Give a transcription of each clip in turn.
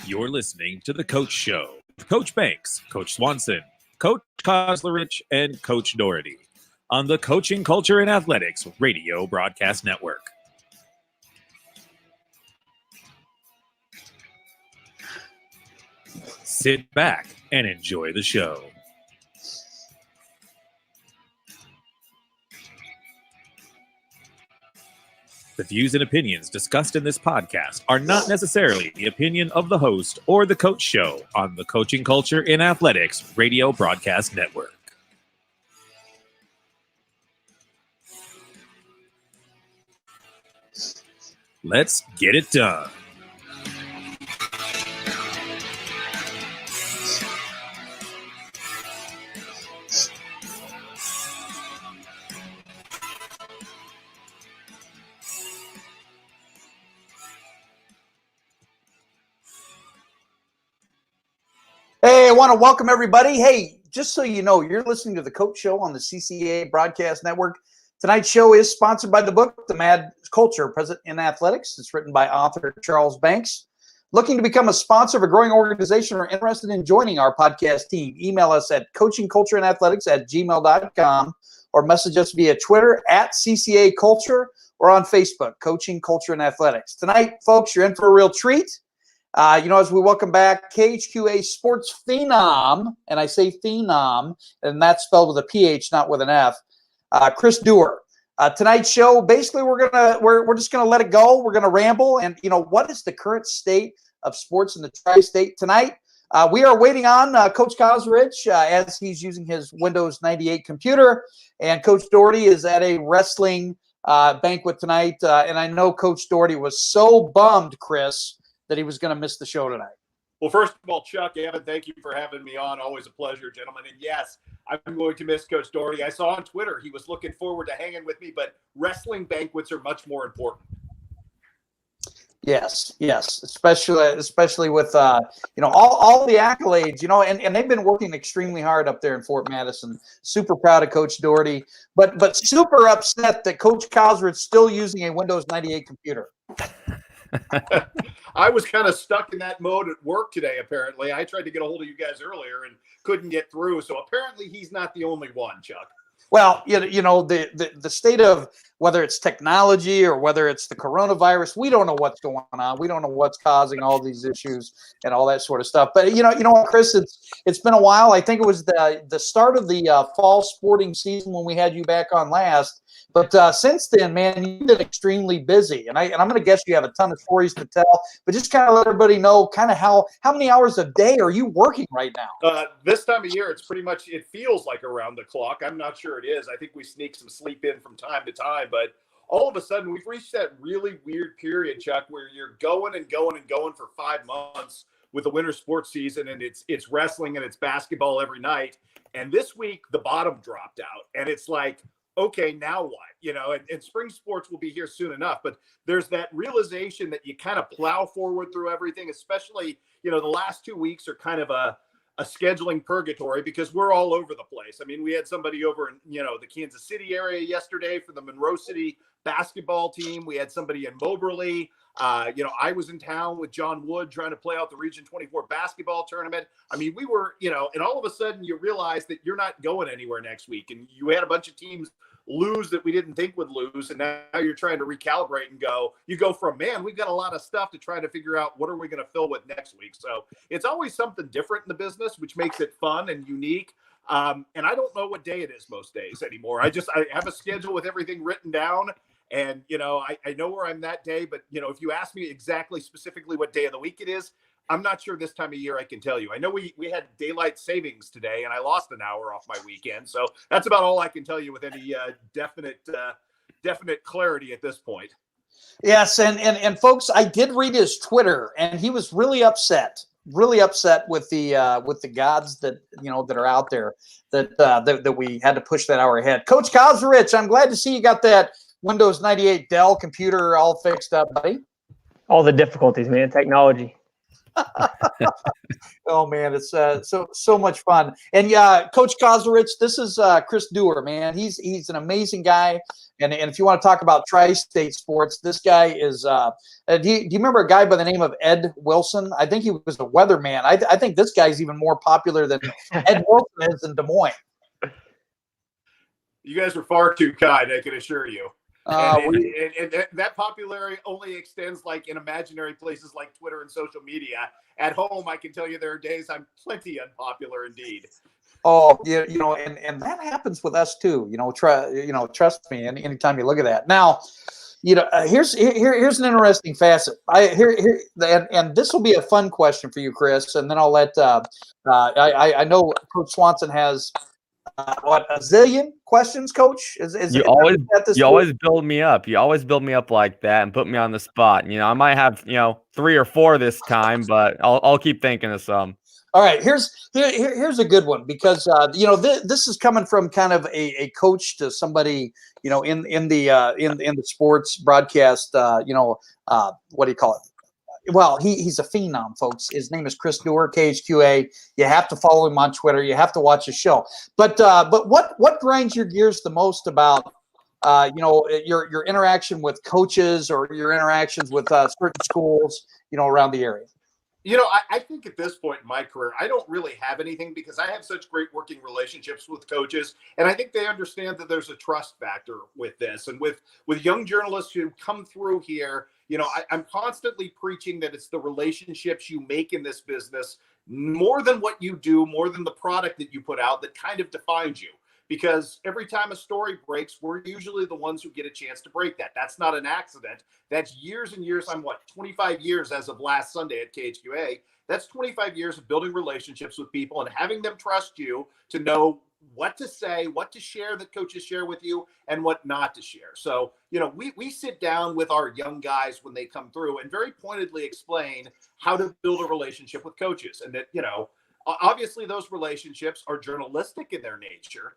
You're listening to The Coach Show with Coach Banks, Coach Swanson, Coach Koslerich, and Coach Doherty on the Coaching Culture and Athletics Radio Broadcast Network. Sit back and enjoy the show. The views and opinions discussed in this podcast are not necessarily the opinion of the host or the Coach Show on the Coaching Culture in Athletics Radio Broadcast Network. Let's get it done. Hey, I want to welcome everybody. Hey, just so you know, you're listening to the Coach Show on the CCA Broadcast Network. Tonight's show is sponsored by the book, The Mad Culture, Present in Athletics. It's written by author Charles Banks. Looking to become a sponsor of a growing organization or interested in joining our podcast team, email us at coachingcultureandathletics@gmail.com or message us via Twitter at CCA Culture or on Facebook, Coaching Culture and Athletics. Tonight, folks, you're in for a real treat. As we welcome back KHQA sports phenom, and I say phenom, and that's spelled with a PH, not with an F, Chris Duerr. Tonight's show, basically, we're just gonna let it go. We're gonna ramble, and what is the current state of sports in the tri-state tonight? We are waiting on Coach Koslerich as he's using his Windows 98 computer, and Coach Doherty is at a wrestling banquet tonight. And I know Coach Doherty was so bummed, Chris, that he was going to miss the show tonight. Well, first of all, Chuck, Evan, thank you for having me on. Always a pleasure, gentlemen. And yes, I'm going to miss Coach Doherty. I saw on Twitter he was looking forward to hanging with me, but wrestling banquets are much more important. Yes, especially with all the accolades, and they've been working extremely hard up there in Fort Madison. Super proud of Coach Doherty, but super upset that Coach Koslerich is still using a Windows 98 computer. I was kind of stuck in that mode at work today, apparently. I tried to get a hold of you guys earlier and couldn't get through. So apparently he's not the only one, Chuck. Well, the state of whether it's technology or whether it's the coronavirus, we don't know what's going on. We don't know what's causing all these issues and all that sort of stuff. But you know what, Chris, it's been a while. I think it was the start of the fall sporting season when we had you back on last. But since then, man, you've been extremely busy, and I'm going to guess you have a ton of stories to tell. But just kind of let everybody know kind of how many hours a day are you working right now? This time of year, it's pretty much, it feels like around the clock. I'm not sure it is. I think we sneak some sleep in from time to time, but all of a sudden we've reached that really weird period, Chuck, where you're going and going and going for 5 months with the winter sports season, and it's wrestling and it's basketball every night. And this week the bottom dropped out, and it's like, okay, now what? And spring sports will be here soon enough, but there's that realization that you kind of plow forward through everything, especially, the last 2 weeks are kind of a scheduling purgatory because we're all over the place. I mean, we had somebody over in, the Kansas City area yesterday for the Monroe City basketball team. We had somebody in Moberly. I was in town with John Wood trying to play out the Region 24 basketball tournament. I mean, we were, and all of a sudden you realize that you're not going anywhere next week. And you had a bunch of teams lose that we didn't think would lose. And now you're trying to recalibrate and you go from, man, we've got a lot of stuff to try to figure out what are we going to fill with next week. So it's always something different in the business, which makes it fun and unique. And I don't know what day it is most days anymore. I have a schedule with everything written down. And, I know where I'm that day, but, if you ask me exactly specifically what day of the week it is, I'm not sure this time of year I can tell you. I know we had daylight savings today, and I lost an hour off my weekend. So that's about all I can tell you with any definite clarity at this point. Yes, and folks, I did read his Twitter, and he was really upset with the gods that that are out there that we had to push that hour ahead. Coach Koslerich, I'm glad to see you got that Windows 98 Dell computer all fixed up, buddy. All the difficulties, man. Technology. Oh man, it's so much fun. And Coach Kozlerich, this is Chris Duerr, man. He's an amazing guy. And if you want to talk about tri-state sports, this guy is. Do you remember a guy by the name of Ed Wilson? I think he was a weatherman. I think this guy's even more popular than Ed Wilson is in Des Moines. You guys are far too kind, I can assure you. And that popularity only extends like in imaginary places like Twitter and social media. At home, I can tell you there are days I'm plenty unpopular indeed. Oh, and that happens with us too. Trust me. Anytime you look at that. Now, here's an interesting facet. And this will be a fun question for you, Chris. And then I'll let. I know Coach Swanson has. A zillion questions, Coach? You always build me up. You always build me up like that and put me on the spot. I might have 3 or 4 this time, but I'll keep thinking of some. All right, here's a good one because this is coming from kind of a coach to somebody in the sports broadcast. What do you call it? Well, he's a phenom, folks. His name is Chris Duerr, KHQA. You have to follow him on Twitter. You have to watch his show. But what grinds your gears the most about your interaction with coaches or your interactions with certain schools around the area? I think at this point in my career, I don't really have anything because I have such great working relationships with coaches. And I think they understand that there's a trust factor with this. And with young journalists who come through here, I'm constantly preaching that it's the relationships you make in this business more than what you do, more than the product that you put out that kind of defines you. Because every time a story breaks, we're usually the ones who get a chance to break that. That's not an accident. That's years and years. I'm 25 years as of last Sunday at KHQA. That's 25 years of building relationships with people and having them trust you to know what to say, what to share that coaches share with you, and what not to share. So, we sit down with our young guys when they come through and very pointedly explain how to build a relationship with coaches. And that, obviously those relationships are journalistic in their nature.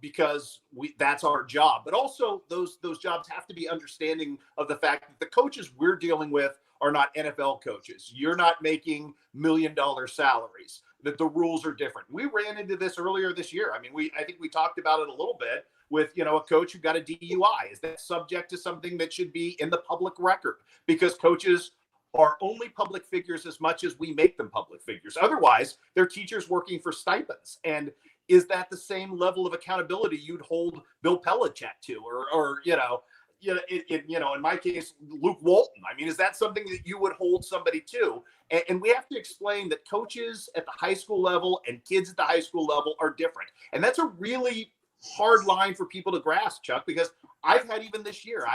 Because that's our job, but also those jobs have to be understanding of the fact that the coaches we're dealing with are not NFL coaches. You're not making $1 million salaries, that the rules are different. We ran into this earlier this year. I mean, I think we talked about it a little bit with, a coach who got a DUI. Is that subject to something that should be in the public record? Because coaches are only public figures as much as we make them public figures. Otherwise, they're teachers working for stipends. And is that the same level of accountability you'd hold Bill Belichick to, or in my case, Luke Walton? I mean, is that something that you would hold somebody to? And we have to explain that coaches at the high school level and kids at the high school level are different. And that's a really hard line for people to grasp, Chuck, because I've had, even this year,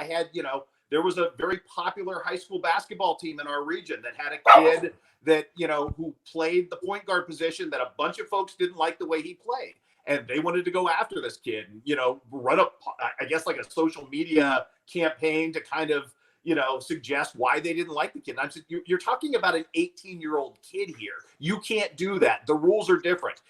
there was a very popular high school basketball team in our region that had a kid that, who played the point guard position that a bunch of folks didn't like the way he played. And they wanted to go after this kid and, run up, I guess, like a social media campaign to kind of, suggest why they didn't like the kid. And I'm saying, you're talking about an 18-year-old kid here. You can't do that. The rules are different.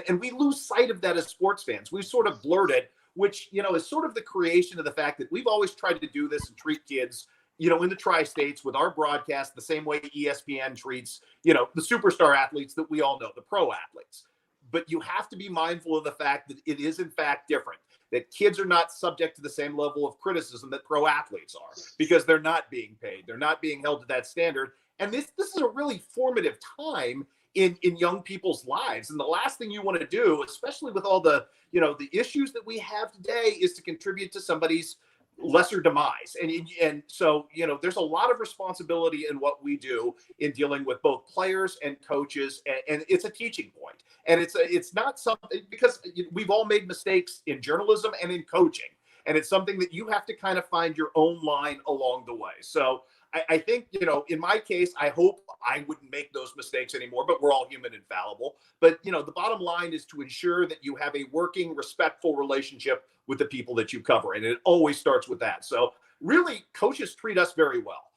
And we lose sight of that as sports fans. We sort of blurred it, which, is sort of the creation of the fact that we've always tried to do this and treat kids, in the tri-states with our broadcast the same way ESPN treats, the superstar athletes that we all know, the pro athletes. But you have to be mindful of the fact that it is in fact different, that kids are not subject to the same level of criticism that pro athletes are, because they're not being paid. They're not being held to that standard. And this is a really formative time in young people's lives. And the last thing you want to do, especially with all the, the issues that we have today, is to contribute to somebody's lesser demise. And so, there's a lot of responsibility in what we do in dealing with both players and coaches. And it's a teaching point. And it's not something, because we've all made mistakes in journalism and in coaching. And it's something that you have to kind of find your own line along the way. So I think, in my case, I hope I wouldn't make those mistakes anymore, but we're all human and fallible. But, the bottom line is to ensure that you have a working, respectful relationship with the people that you cover. And it always starts with that. So really, coaches treat us very well.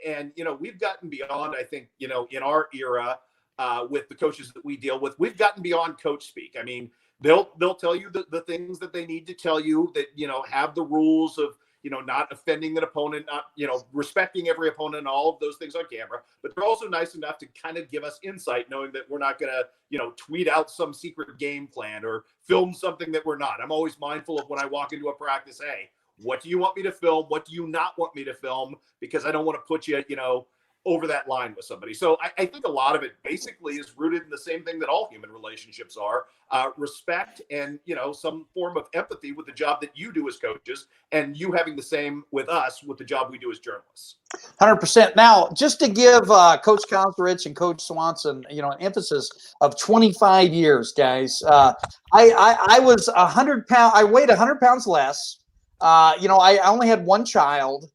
And, we've gotten beyond, I think, in our era with the coaches that we deal with, we've gotten beyond coach speak. I mean, they'll tell you the things that they need to tell you that, have the rules of, not offending an opponent, not, respecting every opponent and all of those things on camera. But they're also nice enough to kind of give us insight, knowing that we're not going to, tweet out some secret game plan or film something that we're not. I'm always mindful of when I walk into a practice, hey, what do you want me to film? What do you not want me to film? Because I don't want to put you, over that line with somebody. So I think a lot of it basically is rooted in the same thing that all human relationships are, respect and, some form of empathy with the job that you do as coaches, and you having the same with us with the job we do as journalists. 100%. Now, just to give Coach Koslerich and Coach Swanson, an emphasis of 25 years, guys. I was 100 pounds. I weighed 100 pounds less. I only had one child,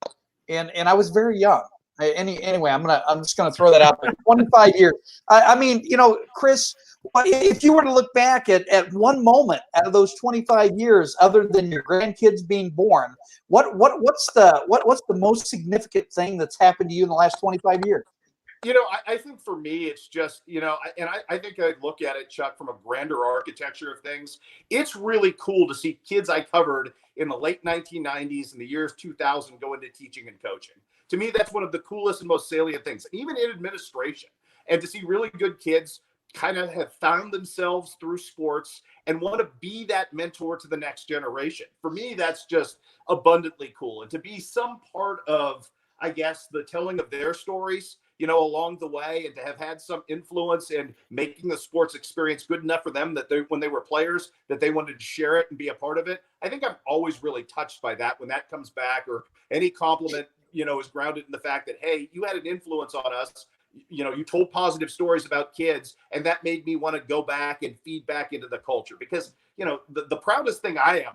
and I was very young. Anyway, I'm just gonna throw that out there. 25 years. I mean, Chris, if you were to look back at one moment out of those 25 years, other than your grandkids being born, what's the most significant thing that's happened to you in the last 25 years? I think for me, it's just, I think I look at it, Chuck, from a grander architecture of things. It's really cool to see kids I covered in the late 1990s and the years 2000 go into teaching and coaching. To me, that's one of the coolest and most salient things, even in administration. And to see really good kids kind of have found themselves through sports and want to be that mentor to the next generation. For me, that's just abundantly cool. And to be some part of, I guess, the telling of their stories, along the way, and to have had some influence in making the sports experience good enough for them that when they were players, that they wanted to share it and be a part of it. I think I'm always really touched by that when that comes back, or any compliment, is grounded in the fact that, hey, you had an influence on us. You told positive stories about kids, and that made me want to go back and feed back into the culture. Because, the proudest thing I am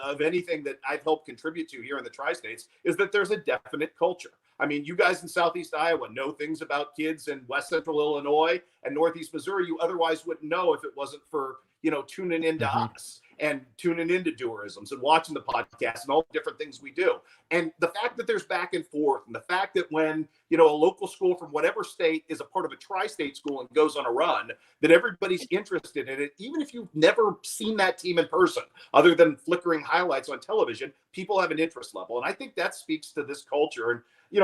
of anything that I've helped contribute to here in the Tri-States is that there's a definite culture. I mean, you guys in Southeast Iowa know things about kids in West Central Illinois and Northeast Missouri you otherwise wouldn't know if it wasn't for, tuning into us and tuning into Duerrisms and watching the podcast and all the different things we do. And the fact that there's back and forth, and the fact that when, a local school from whatever state is a part of a tri-state school and goes on a run, that everybody's interested in it, even if you've never seen that team in person, other than flickering highlights on television, people have an interest level. And I think that speaks to this culture. And,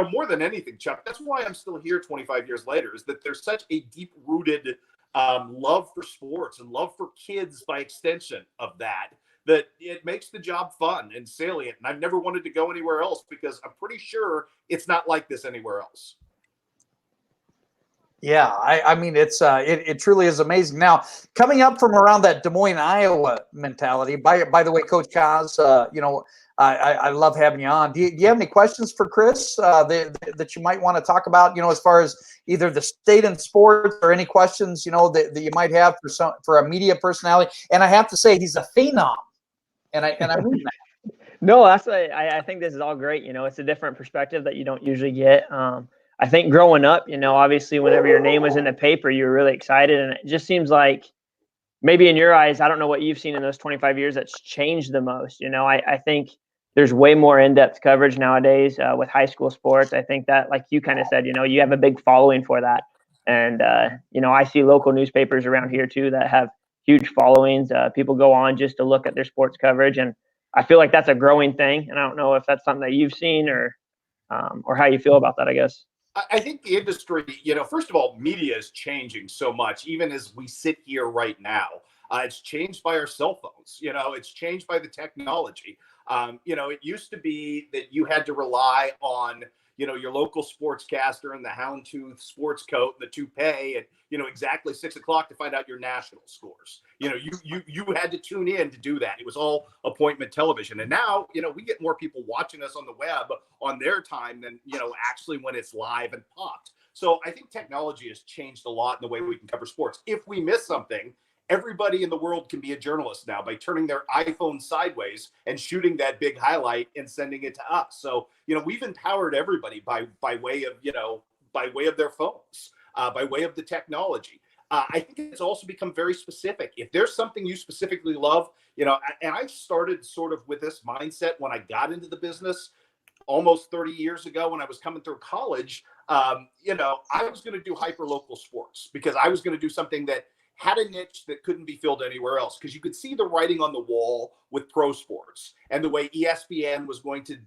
more than anything, Chuck, that's why I'm still here 25 years later, is that there's such a deep-rooted love for sports and love for kids by extension of that it makes the job fun and salient. And I've never wanted to go anywhere else, because I'm pretty sure it's not like this anywhere else. Yeah, I mean, it truly is amazing. Now, coming up from around that Des Moines, Iowa mentality, by the way, Coach Kaz, I love having you on. Do you have any questions for Chris that you might want to talk about, as far as either the state in sports, or any questions, that you might have for a media personality? And I have to say, he's a phenom. And I mean that. No, I think this is all great. It's a different perspective that you don't usually get. I think growing up, obviously whenever your name was in the paper, you were really excited. And it just seems like maybe in your eyes, I don't know what you've seen in those 25 years that's changed the most. I think there's way more in-depth coverage nowadays with high school sports. I think that, like you kind of said, you have a big following for that. And, I see local newspapers around here too that have huge followings. People go on just to look at their sports coverage. And I feel like that's a growing thing. And I don't know if that's something that you've seen or how you feel about that, I guess. I think the industry, first of all, media is changing so much, even as we sit here right now. It's changed by our cell phones. It's changed by the technology. It used to be that you had to rely on, your local sportscaster in the houndtooth sports coat, the toupee, and, exactly 6 o'clock to find out your national scores. You had to tune in to do that. It was all appointment television. And now, we get more people watching us on the web on their time than, actually when it's live and popped. So I think technology has changed a lot in the way we can cover sports. If we miss something, everybody in the world can be a journalist now by turning their iPhone sideways and shooting that big highlight and sending it to us. So, we've empowered everybody by way of their phones, by way of the technology. I think it's also become very specific. If there's something you specifically love, and I started sort of with this mindset when I got into the business almost 30 years ago when I was coming through college. I was going to do hyper-local sports because I was going to do something that had a niche that couldn't be filled anywhere else, because you could see the writing on the wall with pro sports and the way ESPN was going to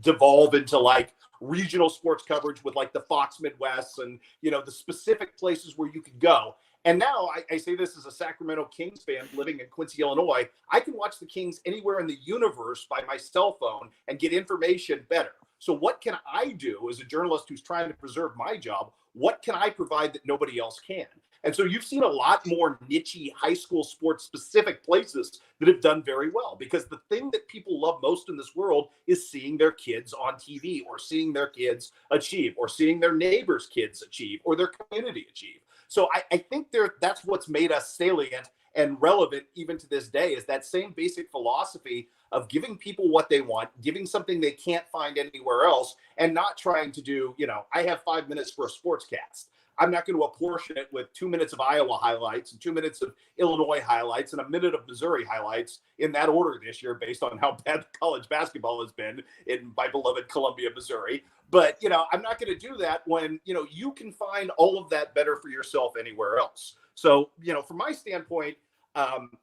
devolve into like regional sports coverage with like the Fox Midwest and, you know, the specific places where you could go. And now I say this as a Sacramento Kings fan living in Quincy, Illinois. I can watch the Kings anywhere in the universe by my cell phone and get information better. So what can I do as a journalist who's trying to preserve my job? What can I provide that nobody else can? And so you've seen a lot more niche-y high school sports specific places that have done very well, because the thing that people love most in this world is seeing their kids on TV, or seeing their kids achieve, or seeing their neighbors' kids achieve, or their community achieve. So I think that's what's made us salient and relevant even to this day, is that same basic philosophy of giving people what they want, giving something they can't find anywhere else, and not trying to do, you know, I have 5 minutes for a sportscast. I'm not going to apportion it with 2 minutes of Iowa highlights and 2 minutes of Illinois highlights and a minute of Missouri highlights in that order this year, based on how bad college basketball has been in my beloved Columbia, Missouri. But, you know, I'm not going to do that when, you know, you can find all of that better for yourself anywhere else. So, you know, from my standpoint,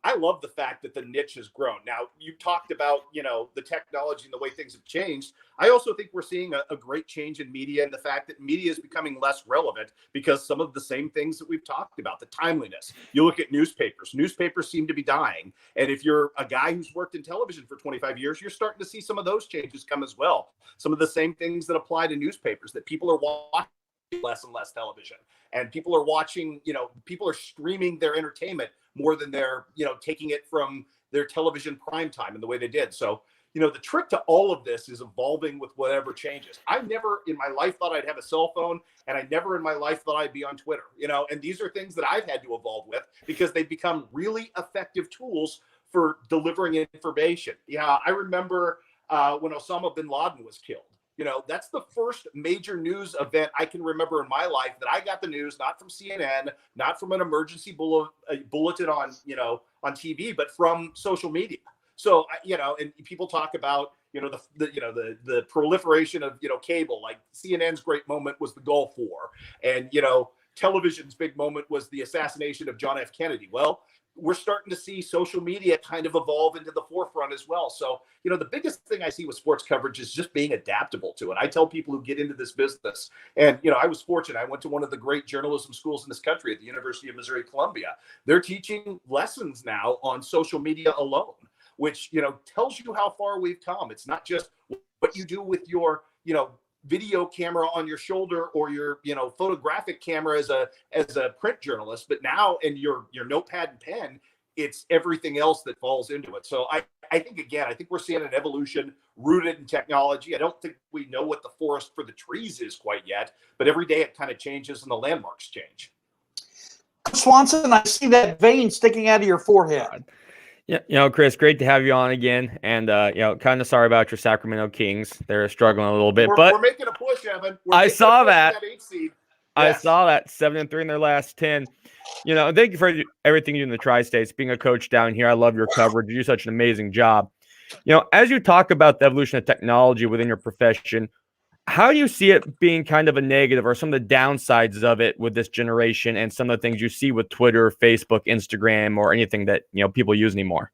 I love the fact that the niche has grown. Now, you talked about, you know, the technology and the way things have changed. I also think we're seeing a great change in media, and the fact that media is becoming less relevant because some of the same things that we've talked about, the timeliness. You look at newspapers seem to be dying. And if you're a guy who's worked in television for 25 years, you're starting to see some of those changes come as well. Some of the same things that apply to newspapers, that people are watching less and less television, and people are watching, you know, people are streaming their entertainment more than they're, you know, taking it from their television prime time in the way they did. So, you know, the trick to all of this is evolving with whatever changes. I never in my life thought I'd have a cell phone, and I never in my life thought I'd be on Twitter, you know, and these are things that I've had to evolve with, because they've become really effective tools for delivering information. Yeah, I remember when Osama bin Laden was killed. You know, that's the first major news event I can remember in my life that I got the news, not from CNN, not from an emergency bulletin on, you know, on TV, but from social media. So, you know, and people talk about, you know, the proliferation of, you know, cable. Like CNN's great moment was the Gulf War, and, you know, television's big moment was the assassination of John F. Kennedy. Well, we're starting to see social media kind of evolve into the forefront as well. So, you know, the biggest thing I see with sports coverage is just being adaptable to it. I tell people who get into this business, and, you know, I was fortunate. I went to one of the great journalism schools in this country at the University of Missouri, Columbia. They're teaching lessons now on social media alone, which, you know, tells you how far we've come. It's not just what you do with your, you know, video camera on your shoulder, or your, you know, photographic camera as a print journalist, but now in your notepad and pen, it's everything else that falls into it. So I think, again, I think we're seeing an evolution rooted in technology. I don't think we know what the forest for the trees is quite yet, but every day it kind of changes and the landmarks change. Swanson, I see that vein sticking out of your forehead. Yeah, you know, Chris, great to have you on again. And, you know, kind of sorry about your Sacramento Kings. They're struggling a little bit, but we're making a push, Evan. I saw that. Yes. I saw that 7-3 in their last 10. You know, thank you for everything you do in the Tri-States. Being a coach down here, I love your coverage. You do such an amazing job. You know, as you talk about the evolution of technology within your profession, how do you see it being kind of a negative, or some of the downsides of it with this generation, and some of the things you see with Twitter, Facebook, Instagram, or anything that, you know, people use anymore?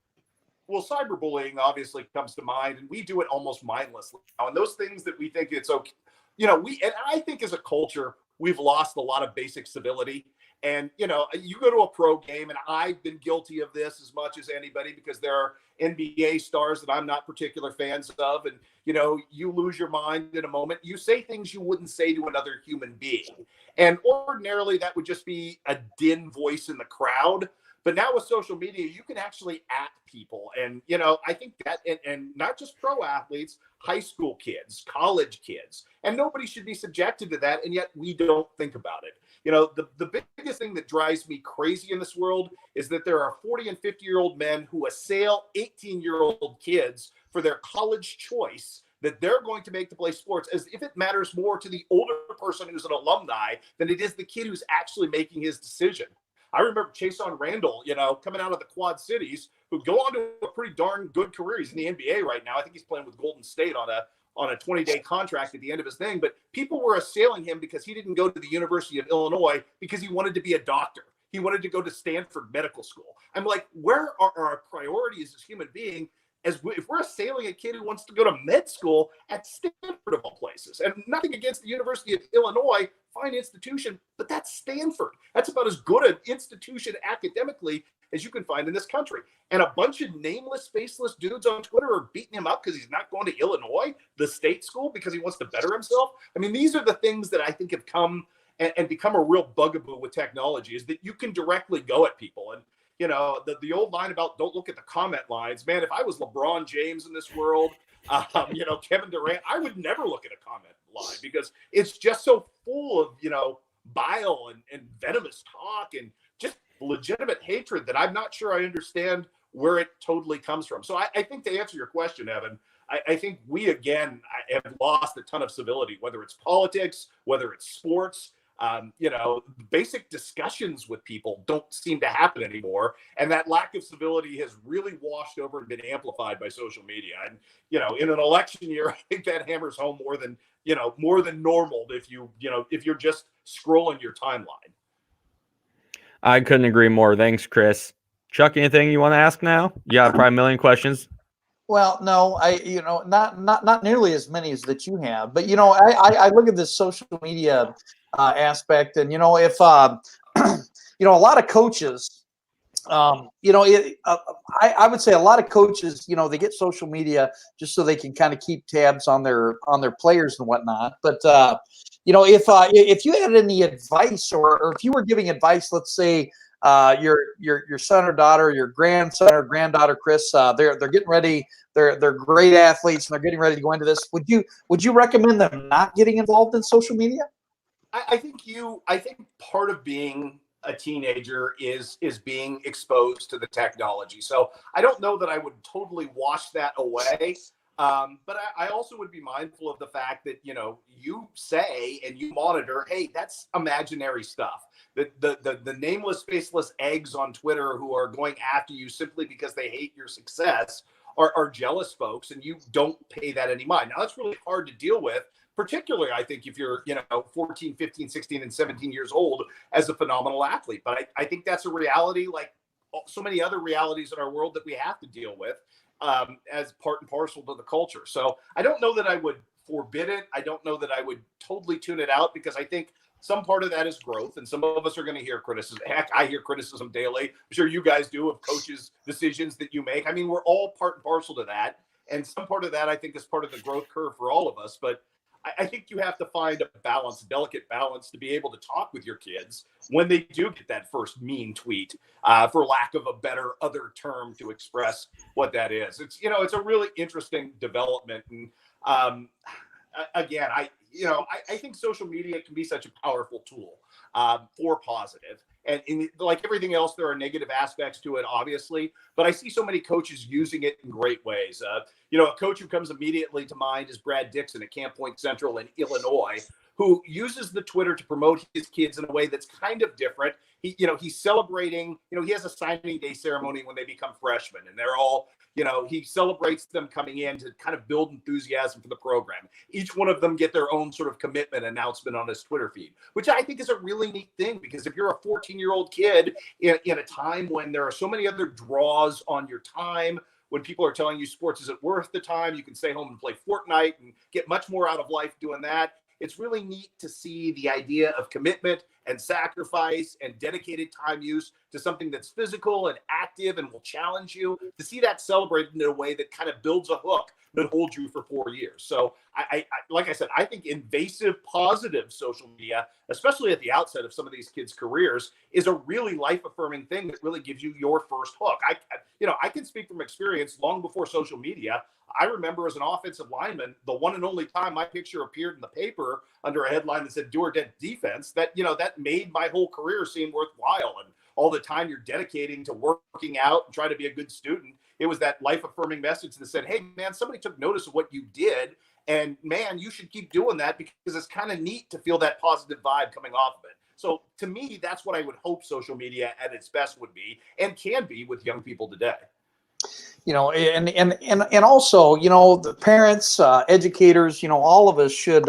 Well, cyberbullying obviously comes to mind, and we do it almost mindlessly now. And those things that we think it's okay, you know, and I think as a culture, we've lost a lot of basic civility. And, you know, you go to a pro game, and I've been guilty of this as much as anybody, because there are NBA stars that I'm not particular fans of. And, you know, you lose your mind in a moment. You say things you wouldn't say to another human being. And ordinarily that would just be a din voice in the crowd. But now with social media, you can actually at people. And, you know, I think that, and not just pro athletes, high school kids, college kids, and nobody should be subjected to that. And yet we don't think about it. You know, the biggest thing that drives me crazy in this world is that there are 40 and 50-year-old men who assail 18-year-old kids for their college choice that they're going to make to play sports, as if it matters more to the older person who's an alumni than it is the kid who's actually making his decision. I remember Chason Randall, you know, coming out of the Quad Cities, who go on to a pretty darn good career. He's in the NBA right now. I think he's playing with Golden State on a 20-day contract at the end of his thing. But people were assailing him because he didn't go to the University of Illinois because he wanted to be a doctor. He wanted to go to Stanford Medical School. I'm like, where are our priorities as human beings? if we're assailing a kid who wants to go to med school at Stanford of all places. And nothing against the University of Illinois, fine institution, but that's Stanford. That's about as good an institution academically as you can find in this country. And a bunch of nameless, faceless dudes on Twitter are beating him up because he's not going to Illinois, the state school, because he wants to better himself. I mean, these are the things that I think have come and become a real bugaboo with technology, is that you can directly go at people. And, you know, the old line about don't look at the comment lines, man, if I was LeBron James in this world, you know, Kevin Durant, I would never look at a comment line because it's just so full of, you know, bile and venomous talk and just legitimate hatred that I'm not sure I understand where it totally comes from. So I think to answer your question, Evan, I think we, again, have lost a ton of civility, whether it's politics, whether it's sports. You know, basic discussions with people don't seem to happen anymore. And that lack of civility has really washed over and been amplified by social media. And, you know, in an election year, I think that hammers home more than normal if you're just scrolling your timeline. I couldn't agree more. Thanks, Chris. Chuck, anything you want to ask now? You got probably a million questions. Well, no, not nearly as many as that you have, but I look at this social media aspect, and if a lot of coaches, I would say a lot of coaches, they get social media just so they can kind of keep tabs on their players and whatnot. But if you had any advice, or if you were giving advice, let's say your son or daughter, your grandson or granddaughter, Chris, they're getting ready. They're great athletes and they're getting ready to go into this. Would you recommend them not getting involved in social media? I think part of being a teenager is being exposed to the technology. So I don't know that I would totally wash that away. But I also would be mindful of the fact that, you say and you monitor, hey, that's imaginary stuff. The nameless, faceless eggs on Twitter who are going after you simply because they hate your success are jealous folks, and you don't pay that any mind. Now, that's really hard to deal with, particularly, I think, if you're, 14, 15, 16, and 17 years old as a phenomenal athlete. But I think that's a reality, like so many other realities in our world, that we have to deal with as part and parcel to the culture. So I don't know that I would forbid it. I don't know that I would totally tune it out, because I think some part of that is growth, and some of us are going to hear criticism. Heck, I hear criticism daily. I'm sure you guys do, of coaches' decisions that you make. I mean, we're all part and parcel to that. And some part of that, I think, is part of the growth curve for all of us. But I think you have to find a balance, a delicate balance, to be able to talk with your kids when they do get that first mean tweet, for lack of a better other term to express what that is. It's a really interesting development. And again, I think social media can be such a powerful tool for positive. And like everything else, there are negative aspects to it, obviously. But I see so many coaches using it in great ways. A coach who comes immediately to mind is Brad Dixon at Camp Point Central in Illinois, who uses the Twitter to promote his kids in a way that's kind of different. He's celebrating, he has a signing day ceremony when they become freshmen, and they're all, he celebrates them coming in to kind of build enthusiasm for the program. Each one of them get their own sort of commitment announcement on his Twitter feed, which I think is a really neat thing, because if you're a 14-year-old kid in a time when there are so many other draws on your time, when people are telling you sports isn't worth the time, you can stay home and play Fortnite and get much more out of life doing that. It's really neat to see the idea of commitment and sacrifice and dedicated time use to something that's physical and active and will challenge you, to see that celebrated in a way that kind of builds a hook that holds you for 4 years. So I like I said, I think invasive, positive social media, especially at the outset of some of these kids' careers, is a really life-affirming thing that really gives you your first hook. I can speak from experience. Long before social media, I remember as an offensive lineman, the one and only time my picture appeared in the paper under a headline that said "Do or Dead Defense," that made my whole career seem worthwhile. And all the time you're dedicating to working out and trying to be a good student, it was that life-affirming message that said, hey, man, somebody took notice of what you did, and man, you should keep doing that, because it's kind of neat to feel that positive vibe coming off of it. So to me, that's what I would hope social media at its best would be and can be with young people today. And also, the parents, educators, all of us should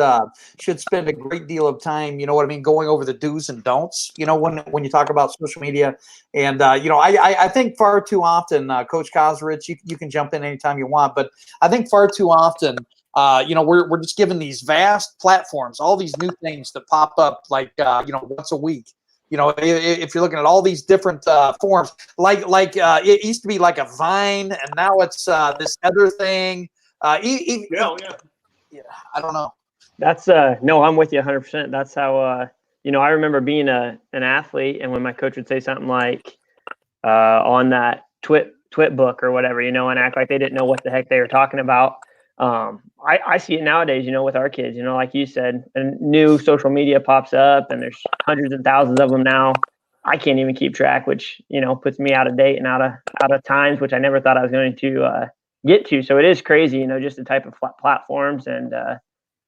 spend a great deal of time, going over the do's and don'ts, when you talk about social media. And, I think far too often, Coach Kosrich, you can jump in anytime you want, but I think far too often, we're just given these vast platforms, all these new things that pop up like, once a week. If you're looking at all these different forms, it used to be like a Vine, and now it's this other thing. Yeah, I don't know. That's no, I'm with you 100%. That's how I remember being an athlete, and when my coach would say something like on that twit book or whatever, and act like they didn't know what the heck they were talking about. I see it nowadays, with our kids, like you said, and new social media pops up and there's hundreds and thousands of them now. I can't even keep track, which, puts me out of date and out of times, which I never thought I was going to get to. So it is crazy, just the type of platforms and,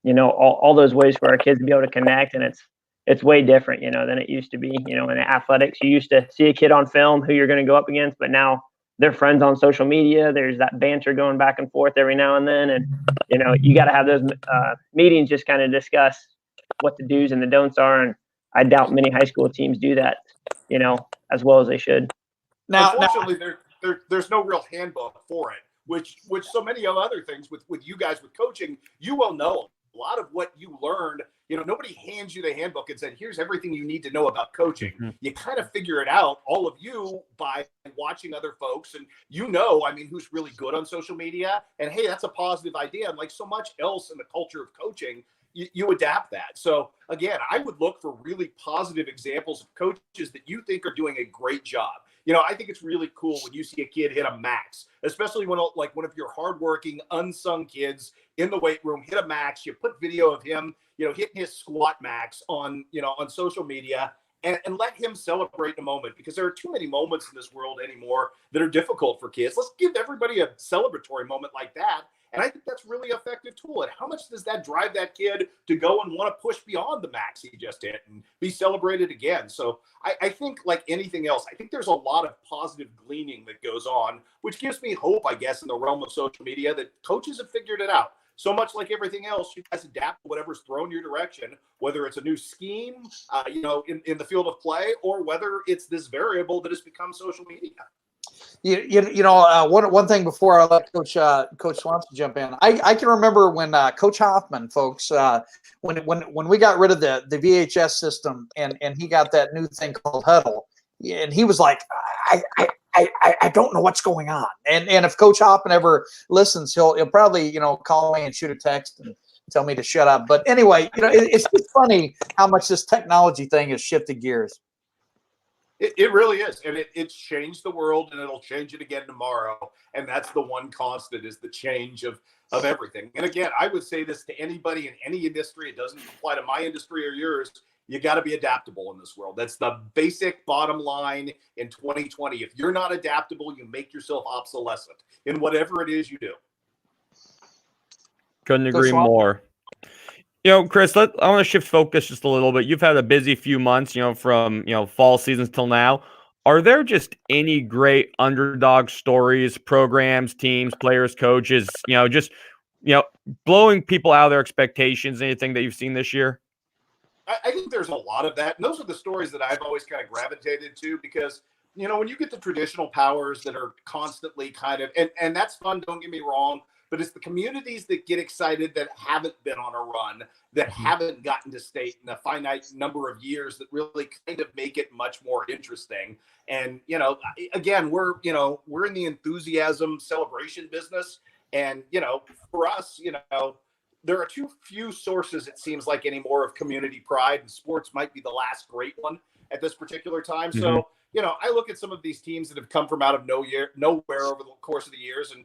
all those ways for our kids to be able to connect. And it's way different, than it used to be, in athletics. You used to see a kid on film who you're going to go up against, but now they're friends on social media. There's that banter going back and forth every now and then. And, you got to have those meetings, just kind of discuss what the do's and the don'ts are. And I doubt many high school teams do that, as well as they should. Now, unfortunately, there's no real handbook for it, which so many other things with you guys with coaching, you will know a lot of what you learned. Nobody hands you the handbook and said, here's everything you need to know about coaching. Mm-hmm. You kind of figure it out, all of you, by watching other folks. And who's really good on social media. And, hey, that's a positive idea. And like so much else in the culture of coaching, you adapt that. So, again, I would look for really positive examples of coaches that you think are doing a great job. I think it's really cool when you see a kid hit a max, especially when one of your hardworking, unsung kids in the weight room hit a max. You put video of him, hitting his squat max on social media and let him celebrate in a moment, because there are too many moments in this world anymore that are difficult for kids. Let's give everybody a celebratory moment like that. And I think that's really effective tool. And how much does that drive that kid to go and want to push beyond the max he just hit and be celebrated again? So I think, like anything else, I think there's a lot of positive gleaning that goes on, which gives me hope, I guess, in the realm of social media, that coaches have figured it out. So much like everything else, you guys adapt to whatever's thrown your direction, whether it's a new scheme, in the field of play, or whether it's this variable that has become social media. One thing before I let Coach Swanson jump in, I can remember when Coach Hoffman, folks, when we got rid of the VHS system and he got that new thing called Huddle, and he was like, I don't know what's going on. And if Coach Hoffman ever listens, he'll probably call me and shoot a text and tell me to shut up. But anyway, it's just funny how much this technology thing has shifted gears. It really is. And it's changed the world, and it'll change it again tomorrow. And that's the one constant, is the change of everything. And again, I would say this to anybody in any industry. It doesn't apply to my industry or yours. You got to be adaptable in this world. That's the basic bottom line in 2020. If you're not adaptable, you make yourself obsolescent in whatever it is you do. Couldn't agree more. Chris, I want to shift focus just a little bit. You've had a busy few months, from, fall seasons till now. Are there just any great underdog stories, programs, teams, players, coaches, blowing people out of their expectations, anything that you've seen this year? I think there's a lot of that. And those are the stories that I've always kind of gravitated to, because, when you get the traditional powers that are constantly kind of, and that's fun, don't get me wrong, but it's the communities that get excited that haven't been on a run, that haven't gotten to state in a finite number of years, that really kind of make it much more interesting. And, again, we're in the enthusiasm celebration business. And, for us, there are too few sources, it seems like, anymore, of community pride, and sports might be the last great one at this particular time. Mm-hmm. So, I look at some of these teams that have come from out of nowhere over the course of the years, and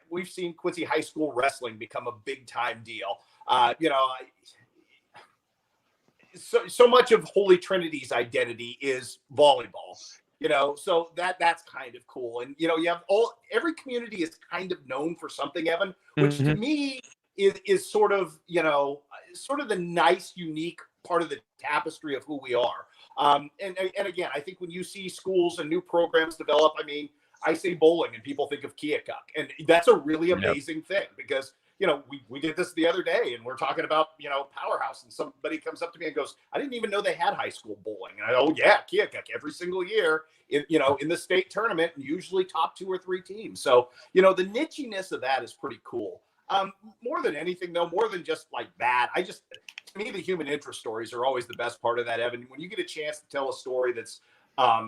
we've seen Quincy High School wrestling become a big time deal. So much of Holy Trinity's identity is volleyball. So that's kind of cool. And you have every community is kind of known for something, Evan, which to me is sort of the nice, unique part of the tapestry of who we are. And again, I think when you see schools and new programs develop, I say bowling and people think of Keokuk. And that's a really amazing thing because, we did this the other day and we're talking about, Powerhouse, and somebody comes up to me and goes, I didn't even know they had high school bowling. And I go, yeah, Keokuk every single year in the state tournament, and usually top 2 or 3 teams. So, the nichiness of that is pretty cool. More than anything though, more than just like that, to me, the human interest stories are always the best part of that, Evan. When you get a chance to tell a story that's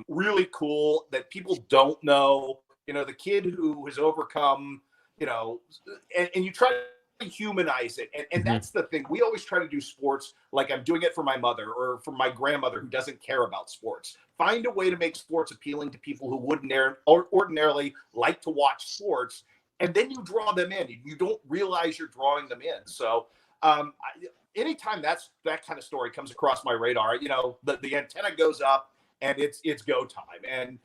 really cool that people don't know, the kid who has overcome, and you try to humanize it. And that's the thing. We always try to do sports like I'm doing it for my mother or for my grandmother who doesn't care about sports. Find a way to make sports appealing to people who wouldn't ordinarily like to watch sports. And then you draw them in. You don't realize you're drawing them in. So anytime that kind of story comes across my radar, the antenna goes up and it's go time. And,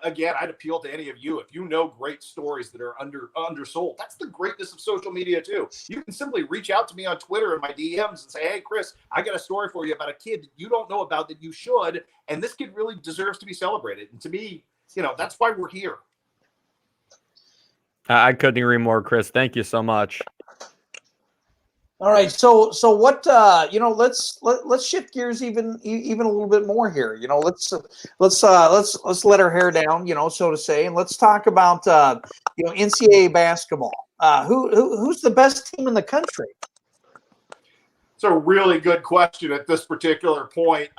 again, I'd appeal to any of you. If you know great stories that are undersold, that's the greatness of social media too. You can simply reach out to me on Twitter in my DMs and say, hey, Chris, I got a story for you about a kid that you don't know about that you should. And this kid really deserves to be celebrated. And to me, that's why we're here. I couldn't agree more, Chris. Thank you so much. All right, so what let's shift gears even a little bit more here. Let's let our hair down, so to say, and let's talk about NCAA basketball. Who's the best team in the country? It's a really good question at this particular point.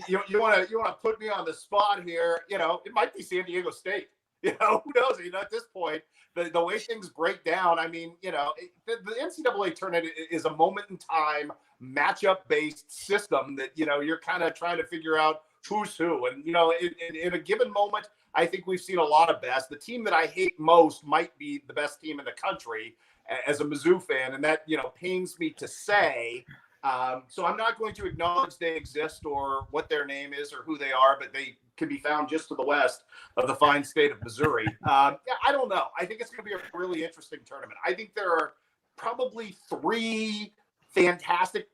You want to put me on the spot here? It might be San Diego State. Who knows? At this point, the way things break down, I mean, the NCAA tournament is a moment in time matchup-based system that, you're kind of trying to figure out who's who. And, in a given moment, I think we've seen a lot of best. The team that I hate most might be the best team in the country as a Mizzou fan. And that, pains me to say. So I'm not going to acknowledge they exist or what their name is or who they are, but they can be found just to the west of the fine state of Missouri. I don't know. I think it's going to be a really interesting tournament. I think there are probably 4 fantastic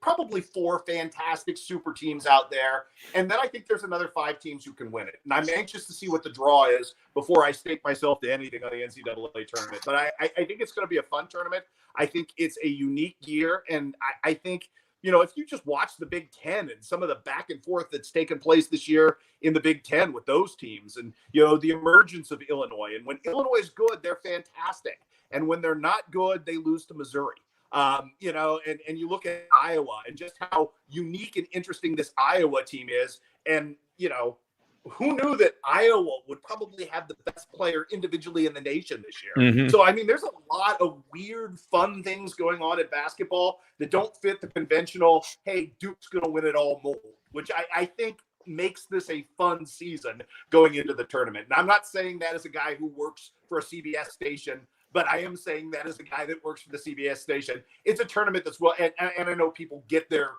super teams out there. And then I think there's another 5 teams who can win it. And I'm anxious to see what the draw is before I stake myself to anything on the NCAA tournament. But I think it's going to be a fun tournament. I think it's a unique year. And I think, if you just watch the Big Ten and some of the back and forth that's taken place this year in the Big Ten with those teams and, the emergence of Illinois. And when Illinois is good, they're fantastic. And when they're not good, they lose to Missouri. And you look at Iowa and just how unique and interesting this Iowa team is. And, who knew that Iowa would probably have the best player individually in the nation this year? Mm-hmm. So, I mean, there's a lot of weird, fun things going on in basketball that don't fit the conventional, hey, Duke's going to win it all mold, which I think makes this a fun season going into the tournament. And I'm not saying that as a guy who works for a CBS station, but I am saying that as a guy that works for the CBS station. It's a tournament that's and I know people get their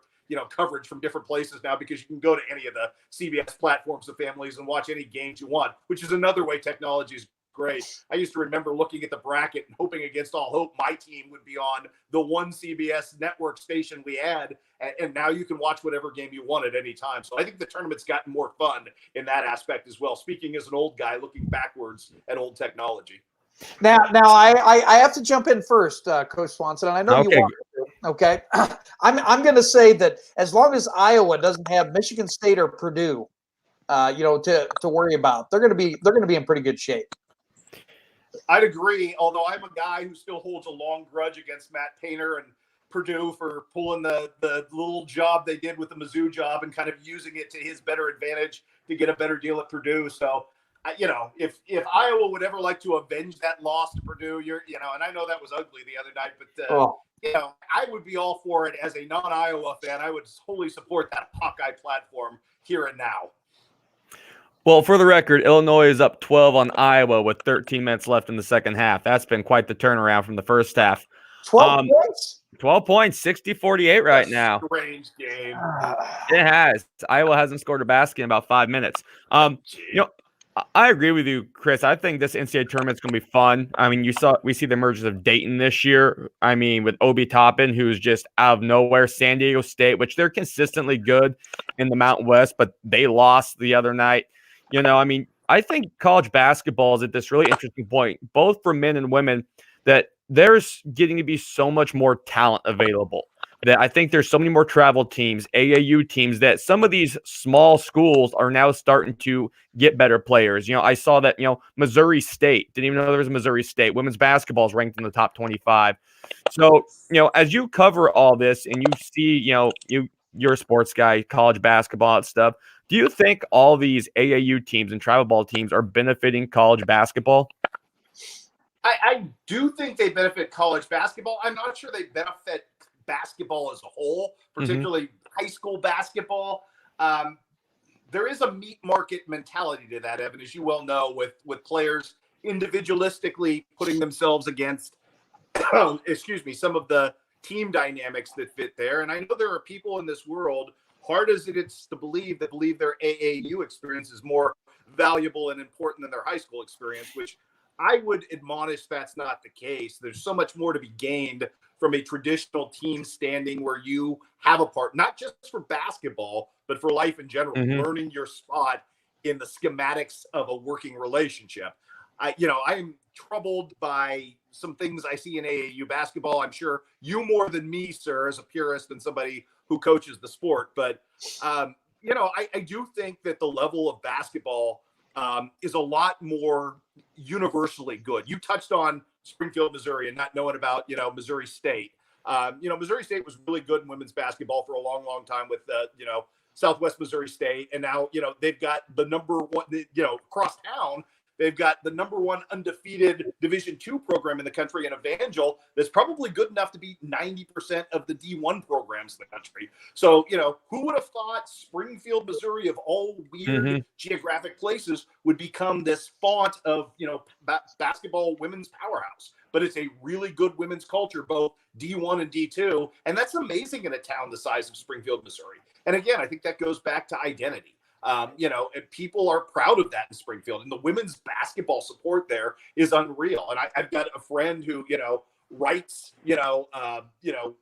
coverage from different places now because you can go to any of the CBS platforms of families and watch any games you want, which is another way technology is great. I used to remember looking at the bracket and hoping against all hope my team would be on the one CBS network station we had, and now you can watch whatever game you want at any time. So I think the tournament's gotten more fun in that aspect as well, speaking as an old guy looking backwards at old technology. Now, I have to jump in first, Coach Swanson, and I know you want to. Okay, I'm going to say that as long as Iowa doesn't have Michigan State or Purdue, to worry about, they're going to be in pretty good shape. I'd agree. Although I'm a guy who still holds a long grudge against Matt Painter and Purdue for pulling the little job they did with the Mizzou job and kind of using it to his better advantage to get a better deal at Purdue. So. If Iowa would ever like to avenge that loss to Purdue, and I know that was ugly the other night, but I would be all for it as a non-Iowa fan. I would totally support that Hawkeye platform here and now. Well, for the record, Illinois is up 12 on Iowa with 13 minutes left in the second half. That's been quite the turnaround from the first half. 12 points? 12 points, 60-48 right now. Strange game. It has. Iowa hasn't scored a basket in about 5 minutes. I agree with you, Chris. I think this NCAA tournament's going to be fun. I mean, we see the emergence of Dayton this year. I mean, with Obi Toppin, who's just out of nowhere. San Diego State, which they're consistently good in the Mountain West, but they lost the other night. I mean, I think college basketball is at this really interesting point, both for men and women, that there's getting to be so much more talent available. That I think there's so many more travel teams, AAU teams, that some of these small schools are now starting to get better players. I saw that, Missouri State, didn't even know there was a Missouri State. Women's basketball is ranked in the top 25. So, as you cover all this and you see, you're a sports guy, college basketball and stuff, do you think all these AAU teams and travel ball teams are benefiting college basketball? I do think they benefit college basketball. I'm not sure they benefit basketball as a whole, particularly high school basketball. There is a meat market mentality to that, Evan, as you well know, with players individualistically putting themselves against, some of the team dynamics that fit there. And I know there are people in this world, hard as it is to believe, that believe their AAU experience is more valuable and important than their high school experience, which I would admonish that's not the case. There's so much more to be gained from a traditional team standing where you have a part, not just for basketball, but for life in general, learning your spot in the schematics of a working relationship. I'm troubled by some things I see in AAU basketball. I'm sure you more than me, sir, as a purist and somebody who coaches the sport. But, I do think that the level of basketball is a lot more universally good. You touched on Springfield, Missouri, and not knowing about, Missouri State. Missouri State was really good in women's basketball for a long, long time with, Southwest Missouri State. And now, they've got the number one, across town, they've got the number one undefeated Division II program in the country in Evangel that's probably good enough to beat 90% of the D1 programs in the country. So, who would have thought Springfield, Missouri, of all weird geographic places, would become this font of, basketball women's powerhouse? But it's a really good women's culture, both D1 and D2. And that's amazing in a town the size of Springfield, Missouri. And again, I think that goes back to identity. And people are proud of that in Springfield, and the women's basketball support there is unreal. And I've got a friend who, writes,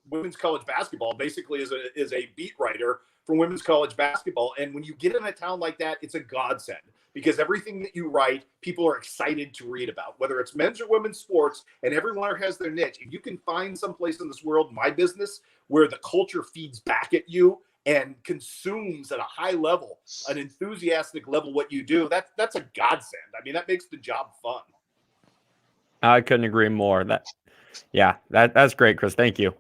women's college basketball, basically is a beat writer for women's college basketball. And when you get in a town like that, it's a godsend, because everything that you write, people are excited to read about, whether it's men's or women's sports, and everyone has their niche. If you can find someplace in this world, my business, where the culture feeds back at you and consumes at a high level, an enthusiastic level, what you do, that's a godsend. I mean, that makes the job fun. I couldn't agree more. That's great, Chris. Thank you.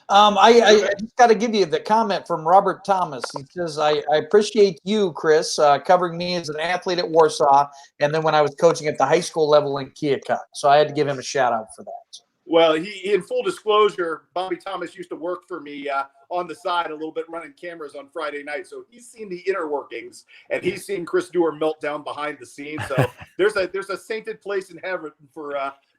I just got to give you the comment from Robert Thomas. He says, I appreciate you, Chris, covering me as an athlete at Warsaw, and then when I was coaching at the high school level in Keokuk. So I had to give him a shout out for that. Well, he in full disclosure, Bobby Thomas used to work for me on the side a little bit, running cameras on Friday night. So he's seen the inner workings, and he's seen Chris Duerr melt down behind the scenes. So there's a sainted place in heaven for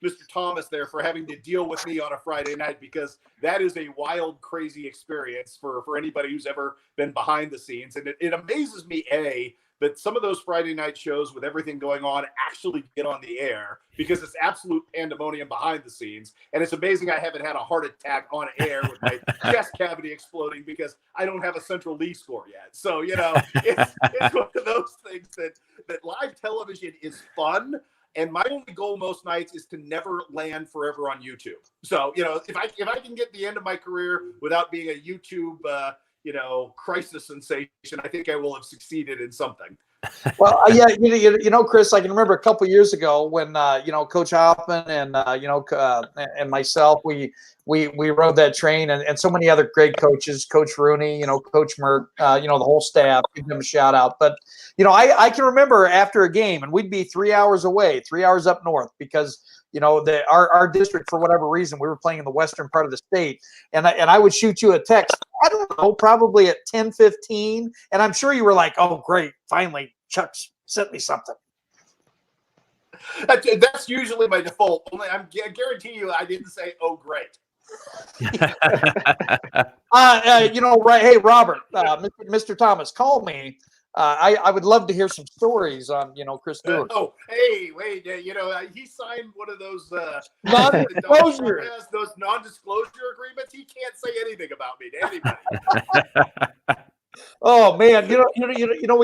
Mr. Thomas there for having to deal with me on a Friday night, because that is a wild, crazy experience for anybody who's ever been behind the scenes. And it amazes me, that some of those Friday night shows with everything going on actually get on the air, because it's absolute pandemonium behind the scenes. And it's amazing I haven't had a heart attack on air with my chest cavity exploding because I don't have a central Lee score yet. So, it's one of those things that live television is fun. And my only goal most nights is to never land forever on YouTube. So, if I can get the end of my career without being a YouTube, crisis sensation, I think I will have succeeded in something. Well, Chris, I can remember a couple of years ago when, Coach Hoffman and, and myself, we rode that train, and so many other great coaches, Coach Rooney, Coach Merck, the whole staff, give them a shout out. But, I can remember after a game, and we'd be 3 hours away, 3 hours up north, because, our district, for whatever reason, we were playing in the western part of the state. And I would shoot you a text, I don't know, probably at 10:15. And I'm sure you were like, oh, great. Finally, Chuck's sent me something. That's usually my default. Only I guarantee you I didn't say, oh, great. Right. Hey, Robert, Mr. Thomas, call me. I would love to hear some stories on, Chris Duerr. Wait, he signed one of those non-disclosure. Those non-disclosure agreements. He can't say anything about me to anybody. Oh man, we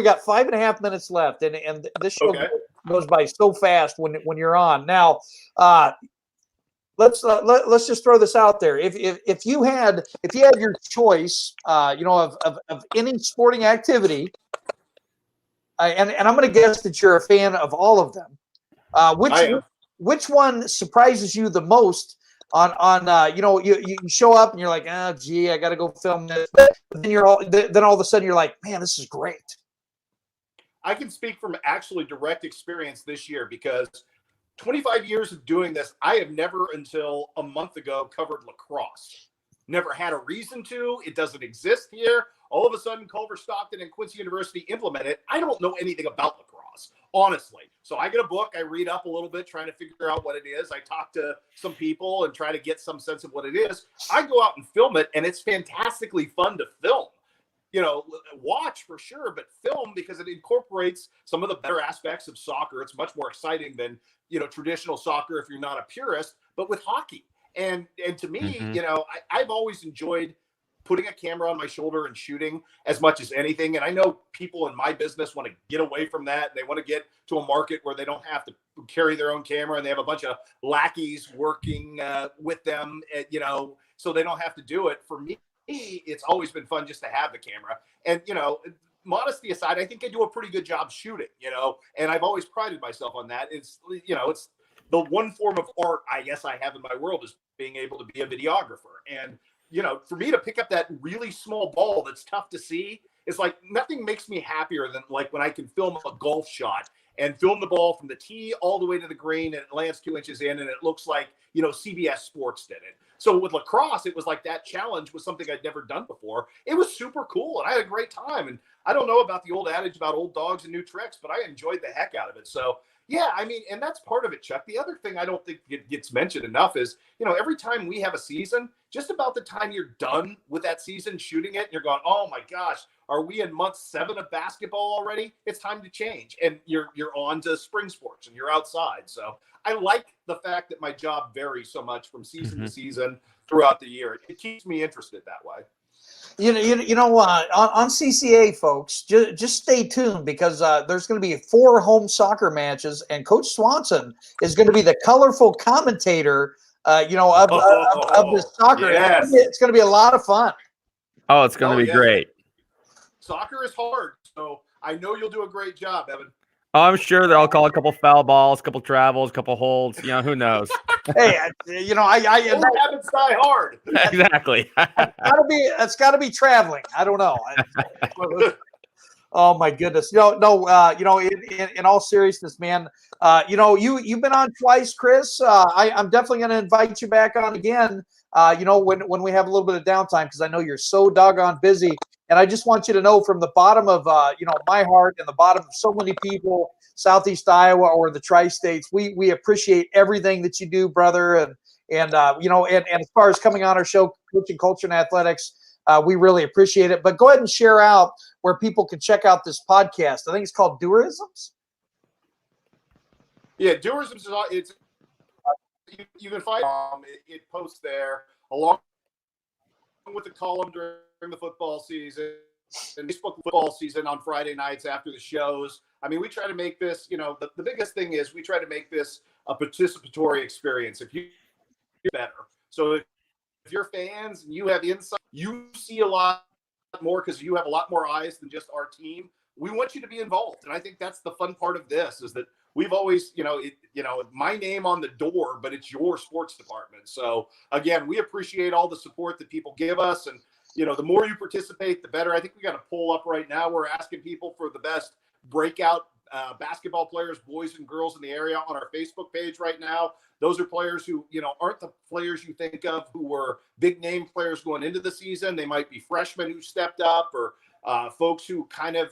got 5.5 minutes left, and this show Okay. goes by so fast when you're on. Now, let's just throw this out there. If you had your choice, of any sporting activity, and I'm going to guess that you're a fan of all of them. Which one surprises you the most? You show up and you're like, oh gee, I got to go film this, but then all of a sudden you're like, man, this is great. I can speak from actually direct experience this year because 25 years of doing this, I have never until a month ago covered lacrosse. Never had a reason to. It doesn't exist here. All of a sudden, Culver Stockton and Quincy University implement it. I don't know anything about lacrosse, honestly. So I get a book, I read up a little bit, trying to figure out what it is. I talk to some people and try to get some sense of what it is. I go out and film it, and it's fantastically fun to film. Watch for sure, but film because it incorporates some of the better aspects of soccer. It's much more exciting than, traditional soccer if you're not a purist, but with hockey. And to me, I've always enjoyed putting a camera on my shoulder and shooting as much as anything. And I know people in my business want to get away from that. They want to get to a market where they don't have to carry their own camera and they have a bunch of lackeys working with them, so they don't have to do it. For me, it's always been fun just to have the camera. And, modesty aside, I think I do a pretty good job shooting, and I've always prided myself on that. It's the one form of art I guess I have in my world is being able to be a videographer. And, for me to pick up that really small ball that's tough to see, it's like nothing makes me happier than like when I can film a golf shot and film the ball from the tee all the way to the green and it lands 2 inches in and it looks like, CBS Sports did it. So with lacrosse, it was like that challenge was something I'd never done before. It was super cool and I had a great time. And I don't know about the old adage about old dogs and new tricks, but I enjoyed the heck out of it. So yeah, and that's part of it, Chuck. The other thing I don't think it gets mentioned enough is, every time we have a season, just about the time you're done with that season shooting it, you're going, oh my gosh, are we in month 7 of basketball already? It's time to change. And you're on to spring sports and you're outside. So I like the fact that my job varies so much from season to season throughout the year. It keeps me interested that way. On CCA, folks, just stay tuned because there's going to be 4 home soccer matches, and Coach Swanson is going to be the colorful commentator, of the soccer. Yes. It's going to be a lot of fun. Oh, it's going to be great. Soccer is hard, so I know you'll do a great job, Evan. Oh, I'm sure they'll call a couple foul balls, a couple travels, a couple holds. Who knows? Hey, habits die hard. Exactly. It's got to be traveling. I don't know. Oh my goodness. In all seriousness, man, you've been on twice, Chris. I'm definitely going to invite you back on again. When we have a little bit of downtime, because I know you're so doggone busy. And I just want you to know from the bottom of, my heart and the bottom of so many people, Southeast Iowa or the Tri-States, we appreciate everything that you do, brother. And as far as coming on our show, Coaching Culture and Athletics, we really appreciate it. But go ahead and share out where people can check out this podcast. I think it's called Duerrisms. Yeah, Duerrisms is you can find it posts there along with the column during the football season and Facebook football season on Friday nights after the shows. We try to make this, the biggest thing is we try to make this a participatory experience. If you do better. So if you're fans and you have insight, you see a lot more because you have a lot more eyes than just our team. We want you to be involved. And I think that's the fun part of this is that we've always, my name on the door, but it's your sports department. So again, we appreciate all the support that people give us. And, the more you participate, the better. I think we got a poll up right now. We're asking people for the best breakout basketball players, boys and girls in the area on our Facebook page right now. Those are players who, aren't the players you think of who were big name players going into the season. They might be freshmen who stepped up or folks who kind of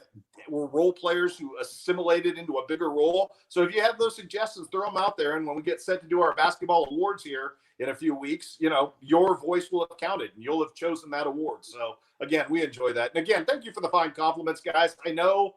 were role players who assimilated into a bigger role. So if you have those suggestions, throw them out there. And when we get set to do our basketball awards here in a few weeks, your voice will have counted and you'll have chosen that award. So again, we enjoy that. And again, thank you for the fine compliments, guys. I know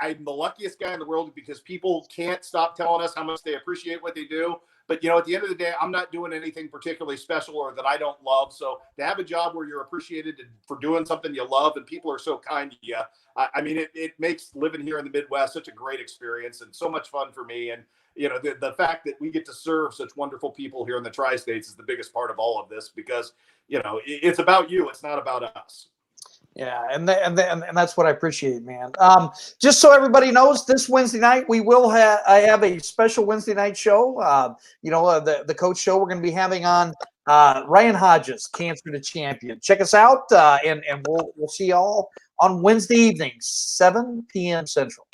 I'm the luckiest guy in the world because people can't stop telling us how much they appreciate what they do. But, you know, at the end of the day, I'm not doing anything particularly special or that I don't love. So to have a job where you're appreciated for doing something you love and people are so kind to you, I mean, it makes living here in the Midwest such a great experience and so much fun for me. And, you know, the fact that we get to serve such wonderful people here in the Tri-States is the biggest part of all of this, because, you know, it's about you. It's not about us. Yeah, and that's what I appreciate, man. Just so everybody knows, this Wednesday night I have a special Wednesday night show. The coach show we're going to be having on Ryan Hodges, Cancer to Champion. Check us out, and we'll see y'all on Wednesday evening, 7 p.m. Central.